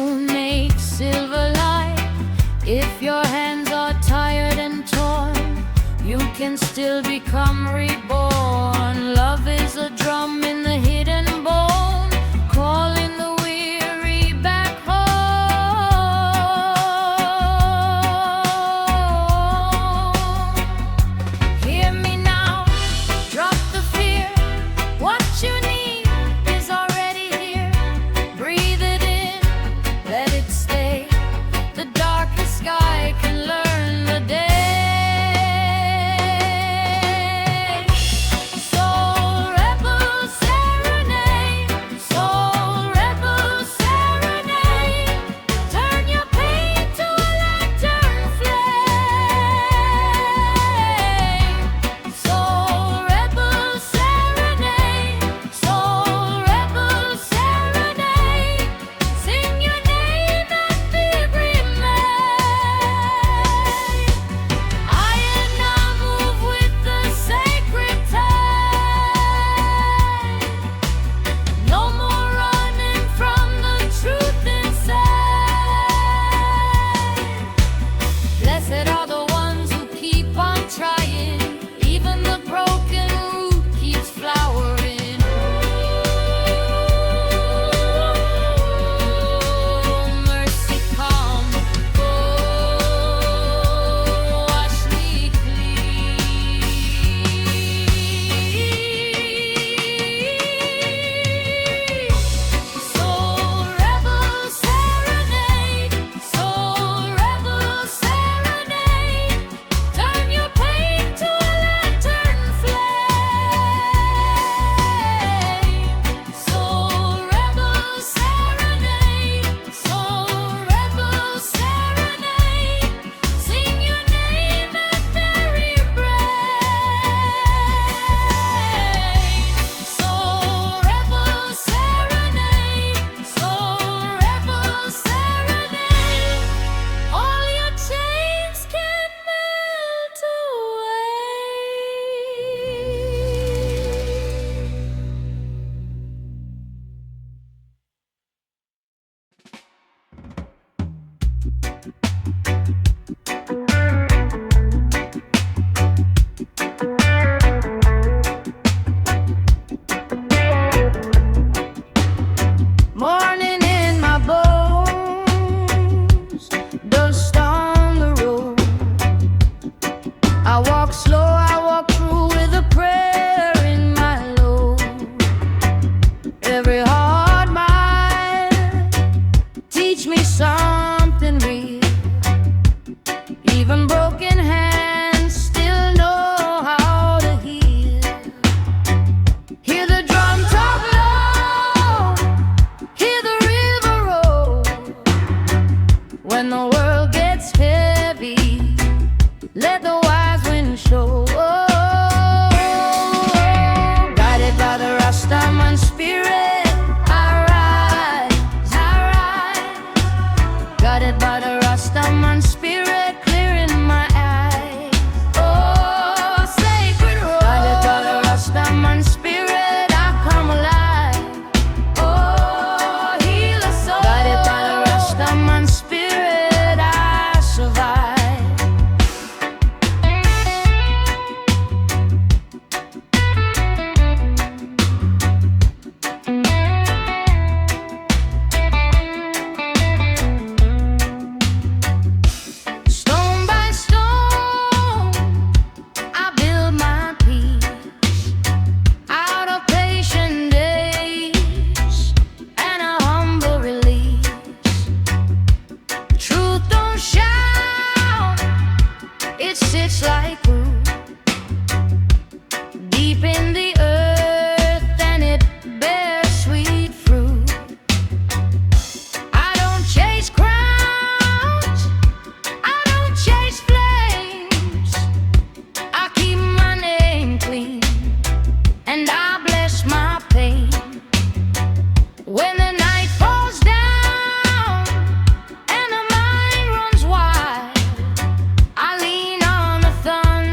moon makes silver light. If your hands are tired and torn, you can still become reborn. Love is a drum in the hidden bone, calling the weary back home. Hear me now, drop the fear. What you need is already here. Breathe it in, let it stay. The darkest sky can learn the day. Soul rebel serenade, soul rebel serenade. Turn your pain to a lantern flame. Soul rebel serenade, soul rebel serenade. Sing your name and be remain. I and now move with the sacred tide. No more running from the truth inside. Blessed are the ones who keep on trying. Even the broken root keeps flowering. Oh, mercy come, oh, wash me clean. Soul rebel serenade, soul rebel serenade. Turn your pain to a lantern flame. Soul rebel serenade, soul rebel serenade. Sing your name and bury brain. Soul rebel serenade, soul rebel serenade. All your chains can melt away. Morning in my bones, dust on the road. I walk slow, I walk through with a prayer in my load. Every hard mile teach me something real. Even broken hands still know how to heal. Hear the drum talk low, hear the river roll. When the world gets heavy, let the wise wind show. Guided by the Rastaman Spirit, I rise, I rise. Guided by the Rastaman Spirit, clearing my eyes. Oh, sacred road. Guided by the Rastaman Spirit, I come alive. Oh, heal us all. Guided by the Rastaman Spirit, I survive. Stone by stone, I build my peace out of patient days and a humble release. Truth don't shout, it sits like root deep in the earth, and it bears sweet fruit. I don't chase crowns, I don't chase flames. I keep my name clean and I bless my pain. When the night falls down and the mind runs wild, I lean on the thunder.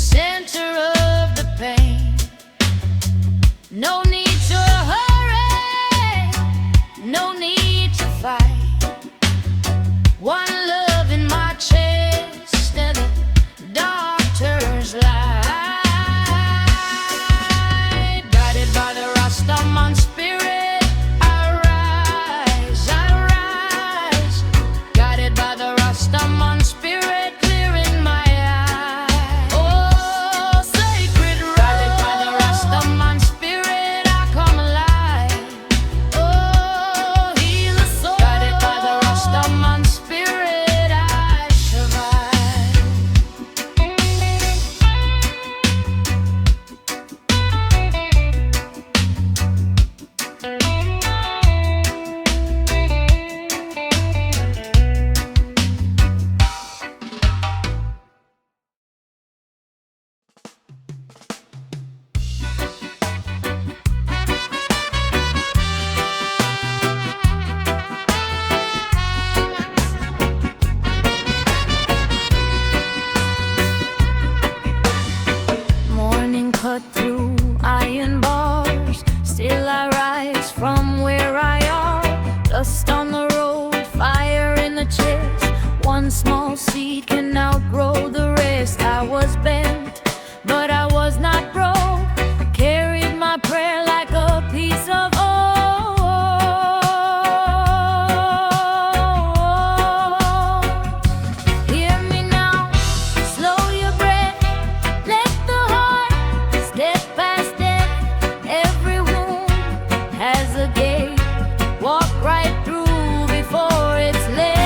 center of the pain. No need to hurry, no need to fight. One love in my chest and the doctor's light. Guided by the Rastaman Spirit, I rise, I rise. Guided by the Rastaman Spirit, clearing my eyes. Oh, sacred road. Guided by the Rastaman Spirit, I come alive. Oh, heal the soul. Guided by the Rastaman Spirit, I survive. Morning cut through iron bars, still I rise from where I are. Dust on the road, fire in the chest. One small seed can outgrow the rest. I was bent, but I was not broke. Carried my prayer like a piece of oak. Hear me now, slow your breath. Let the heart step past death. Every wound has a gate. Walk right through before it's late.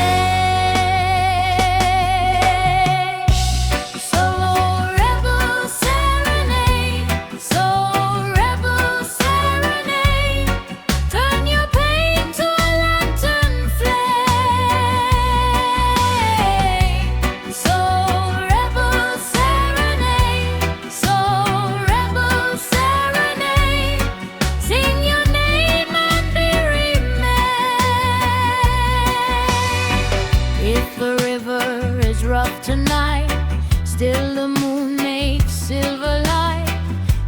So rebel serenade, so rebel serenade. Turn your pain to a lantern flame. So rebel serenade, so rebel serenade. Sing your name and be remade. If the river is rough tonight, still the moon makes silver light.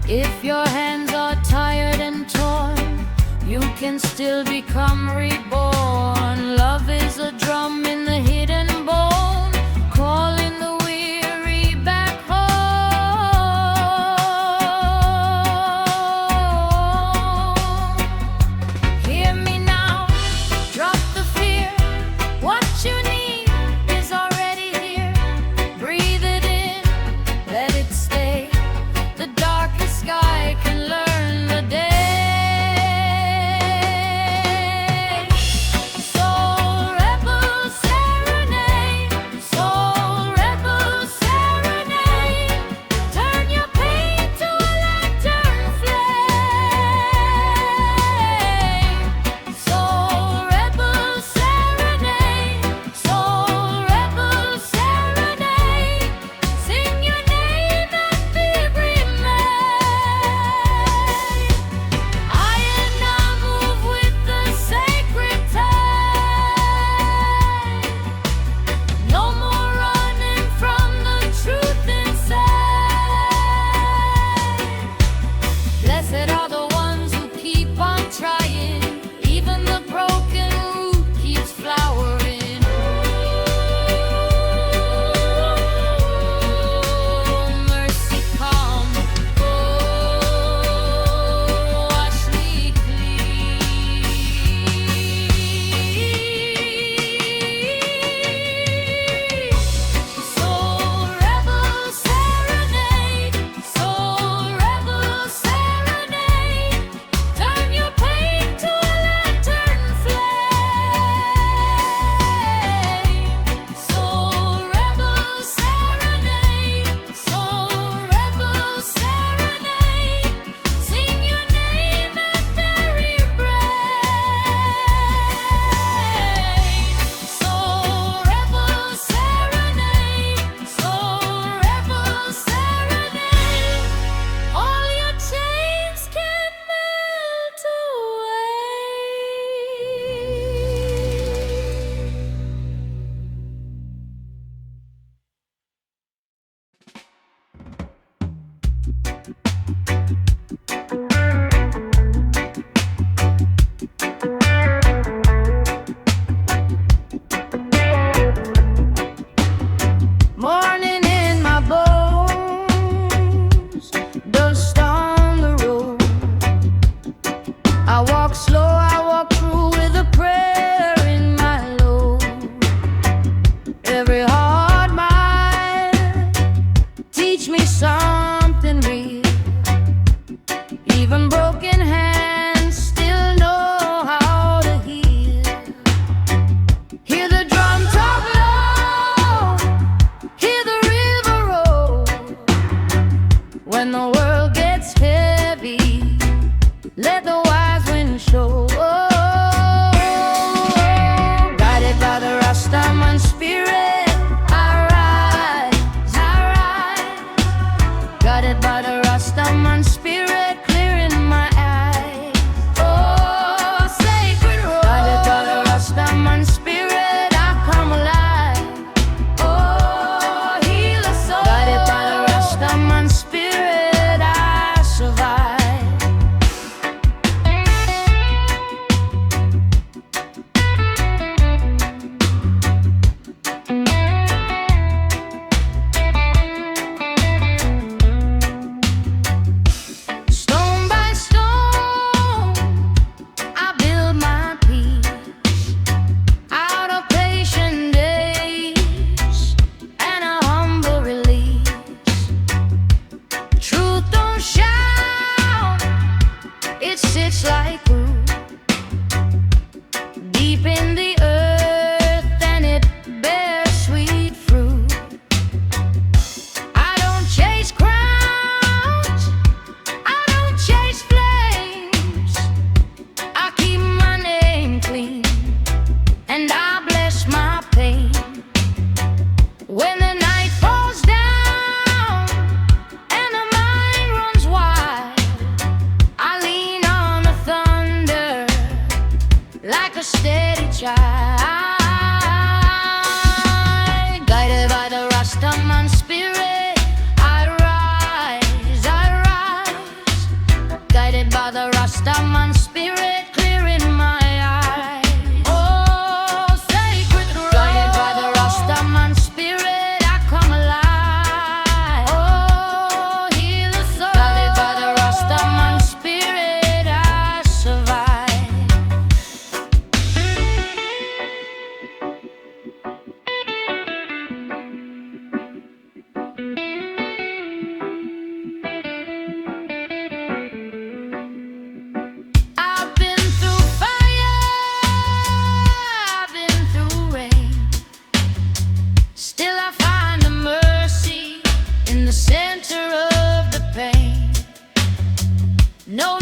If your hands are tired and torn, you can still become reborn. Love is a drum in the hidden bone, calling the weary back home. Hear me now, drop the fear. What you need is already here. Breathe it in, let it stay. The darkest sky can learn the day. when the world gets heavy, let the wise wind show. Guided by the Rastaman Spirit, I rise, I rise. Guided by the Rastaman Spirit, clearing my eyes. Oh, sacred road. Guided by the Rastaman Spirit, I come alive. Oh, heal us all. Guided by the Rastaman Spirit, I survive. Stone by stone, I build my peace out of patient days and a humble release. Truth don't shout, it sits like root deep in the earth, and it bears sweet fruit. I don't chase crowns, I don't chase flames. I keep my name clean, and I bless my pain. When the night falls down and the mind runs wild, I lean on the thunder like a steady child. Guided by the Rastaman Spirit, I rise, I rise. Guided by the Rastaman Spirit, clearing my eyes. Oh, sacred road. Guided by the Rastaman Spirit, I come alive. Oh, heal the soul. Guided by the Rastaman Spirit, I survive. I've been through fire, I've been through rain. Still I find the mercy in the center of the pain. No